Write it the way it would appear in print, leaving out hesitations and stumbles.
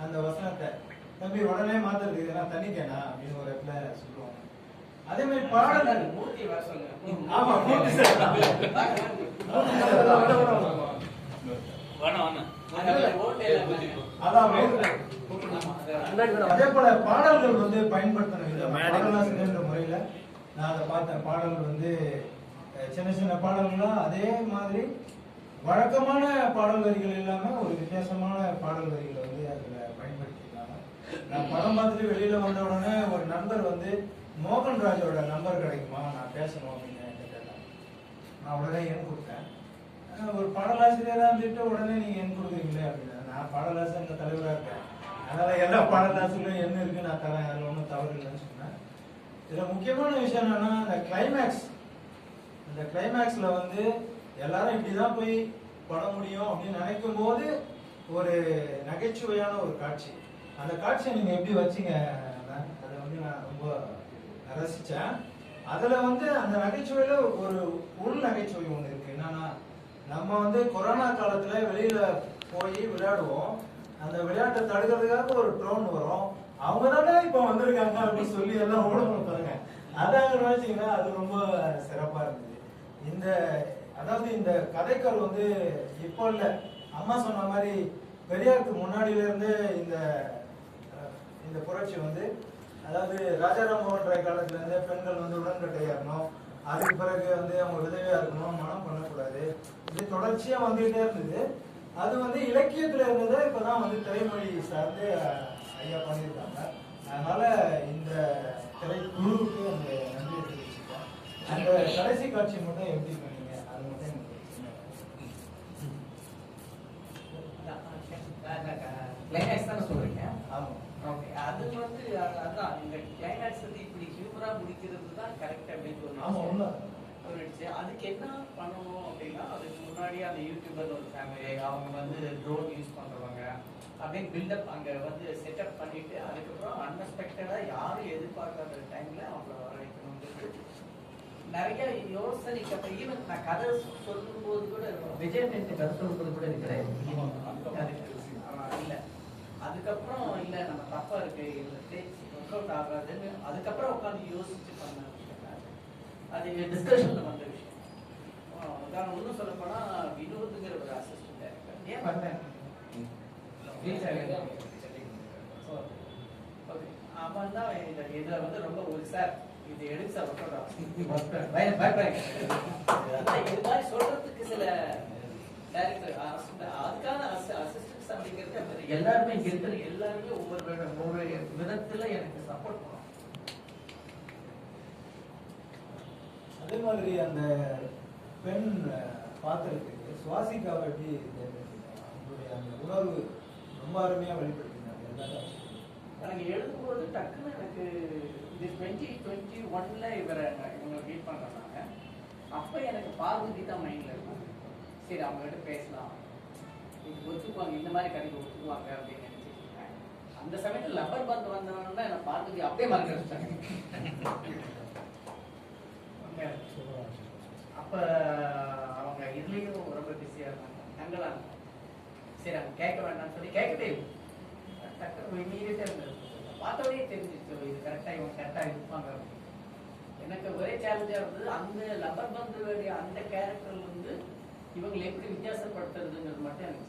அந்த வசனத்தை தம்பி உடனே மாத்துறது இதெல்லாம் தண்ணி கேனா அப்படின்னு ஒரு இடத்துல சொல்லுவாங்க. அதே மாதிரி பாடல் மூர்த்தி வர சொல்லுங்க. ஆமா மூர்த்தி சார் அதே போல பாடல்கள் வந்து பயன்படுத்தின பாடலாசிரியர் முறையில நான் அதை பார்த்தேன். பாடல்கள் வந்து சின்ன சின்ன பாடல்களா அதே மாதிரி வழக்கமான பாடல் வரிகள் இல்லாம ஒரு வித்தியாசமான பாடல் வரிகளை வந்து அதுல பயன்படுத்திருக்காங்க. நான் படம் பார்த்துட்டு வெளியில வந்த உடனே ஒரு நண்பர் வந்து மோகன்ராஜோட நம்பர் கிடைக்குமா நான் பேசணும் அப்படின்னு கேட்டேன். நான் உடனே எண் கொடுத்தேன். ஒரு பாடலாசிரியரா இருந்துட்டு உடனே நீங்க எண் கொடுக்குறீங்களே அப்படின்னா, நான் பாடலாசிரியர் தலைவரா இருக்கேன், அதனால எல்லா பாடலாசிரியரும் என்ன இருக்கு நான் தரேன், அதுல ஒன்றும் தவறு இல்லைன்னு சொன்னேன். இதுல முக்கியமான விஷயம் என்னன்னா இந்த கிளைமேக்ஸ். இந்த கிளைமேக்ஸ்ல வந்து எல்லாரும் இப்படிதான் போய் பட முடியும் அப்படின்னு நினைக்கும் போது ஒரு நகைச்சுவையான ஒரு காட்சி. அந்த காட்சியை நீங்க எப்படி வச்சீங்க, அதை வந்து நான் ரொம்ப ரசிச்சேன். அதுல வந்து அந்த நகைச்சுவையில ஒரு உள் நகைச்சுவை ஒண்ணு இருக்கு. என்னன்னா நம்ம வந்து கொரோனா காலத்துல வெளியில போய் விளையாடுவோம், அந்த விளையாட்டை தடுக்கிறதுக்காக ஒரு ட்ரோன் வரும், அவங்க தானே இப்ப வந்திருக்காங்க அப்படின்னு சொல்லி எல்லாம் ஓடணும் பாருங்க. அதான் நினைச்சீங்கன்னா அது ரொம்ப சிறப்பா இருந்தது. இந்த அதாவது இந்த கதைக்கள் வந்து இப்போ இல்ல, அம்மா சொன்ன மாதிரி பெரியாருக்கு முன்னாடியில இருந்து இந்த புரட்சி வந்து, அதாவது ராஜாராம் மோகன் ராய் காலத்துல இருந்து பெண்கள் வந்து உடன்கட்டை ஏறணும், அதுக்கு பிறகு வந்து அவங்க விதவையா இருக்கணும், மனம் பண்ணக்கூடாது, இது தொடர்ச்சியா வந்துகிட்டே இருந்தது. அது வந்து இலக்கியத்துல இருந்தது இப்பதான் வந்து திரைமொழி சார்ந்து ஐயா பண்ணியிருக்காங்க. அதனால இந்த திரைக்குழுவுக்கு அந்த நன்றியை தெரிவிச்சுட்டேன். அந்த கடைசி காட்சி மட்டும் எப்படி பண்ணீங்க அது மட்டும் கிளைமேக்ஸ் தானே சொல்றீங்க? ஆமா. ஓகே, அது வந்து அதான் இந்த கிளைமேக்ஸ் வந்து இப்படி ஹியூமரா முடிக்கிறது தான் கரெக்ட் அப்படின்னு தோணுச்சு. அதுக்கு என்ன பண்ணணும் அப்படின்னா, அதுக்கு முன்னாடி அந்த யூடியூபர் ஒரு ஃபேமிலி அவங்க வந்து ட்ரோன் யூஸ் பண்றவங்க அப்படின்னு பில்டப் அங்க வந்து செட்டப் பண்ணிட்டு, அதுக்கப்புறம் அன்எக்ஸ்பெக்டடா யாரும் எதிர்பார்க்காத டைம்ல அவங்கள வர வைக்கணும்ன்றது நிறைய யோசனைக்கு. அப்புறம் ஈவன் நான் கதை சொல்லும் போது கூட விஜய் கதை சொல்லும் போது கூட இருக்கிறேன் இல்ல, அதுக்கப்புறம் இல்ல நம்ம தப்பா இருக்கு, ஒர்க் அவுட் ஆகாதுன்னு அதுக்கப்புறம் உட்காந்து யோசிச்சு பண்ண விஷயம், அது டிஸ்கஷன்ல வந்த விஷயம். உதாரணம் ஒன்றும் சொல்ல போனா, வினோதுங்கிற ஒரு அசிஸ்டன்ட் டைரக்டர் ஏன் பண்ணேன் அவன் தான் இதுல வந்து ரொம்ப ஒரு சார் இது எடுத்து சார் ஒர்க் அவுட் இது மாதிரி சொல்றதுக்கு சில டைரக்டர் அதுக்கான அசிஸ்டன்ஸ் அப்படிங்கிறது எல்லாருமே இங்க இருக்கிற எல்லாருமே ஒவ்வொரு விதத்துல எனக்கு சப்போர்ட் பண்ணும். அதே மாதிரி அந்த பெண் பாத்திரத்துக்கு சுவாசிக்காவை எப்படி உங்களுடைய அந்த உணர்வு ரொம்ப அருமையா வெளிப்படுத்தினாங்க. எனக்கு எழுதும்போது டக்குன்னு எனக்கு இது 2021 இவங்க மீட் பண்றாங்க. அப்ப எனக்கு பார்வதி தான் மைண்ட்ல இருக்கும். சரி அவங்ககிட்ட பேசலாம், இது ஒத்துக்குவாங்க, இந்த மாதிரி கடைக்கு ஒத்துக்குவாங்க அப்படின்னு நினைச்சிருக்கேன். அந்த சமயத்துல லப்பர் பந்து வந்தவங்கன்னா எனக்கு பார்வதி அப்படியே மறக்க வச்சாங்க. அப்ப அவங்க இதுலயும் ரொம்ப பிஸியா இருந்தாங்க, அங்கதான். சரி அவங்க கேட்க வேண்டாம்னு சொல்லி கேட்கவே இல்லை, இமீடியட்டா இருந்தது. பார்த்தோடனே தெரிஞ்சிச்சு இது கரெக்டா இவங்க கரெக்டா இருப்பாங்க. எனக்கு ஒரே சேலஞ்சா இருந்தது அந்த லப்பர் பந்து அந்த கேரக்டர்ல இருந்து இவங்களை எப்படி வித்தியாசப்படுத்துறதுங்கிறது மட்டும் எனக்கு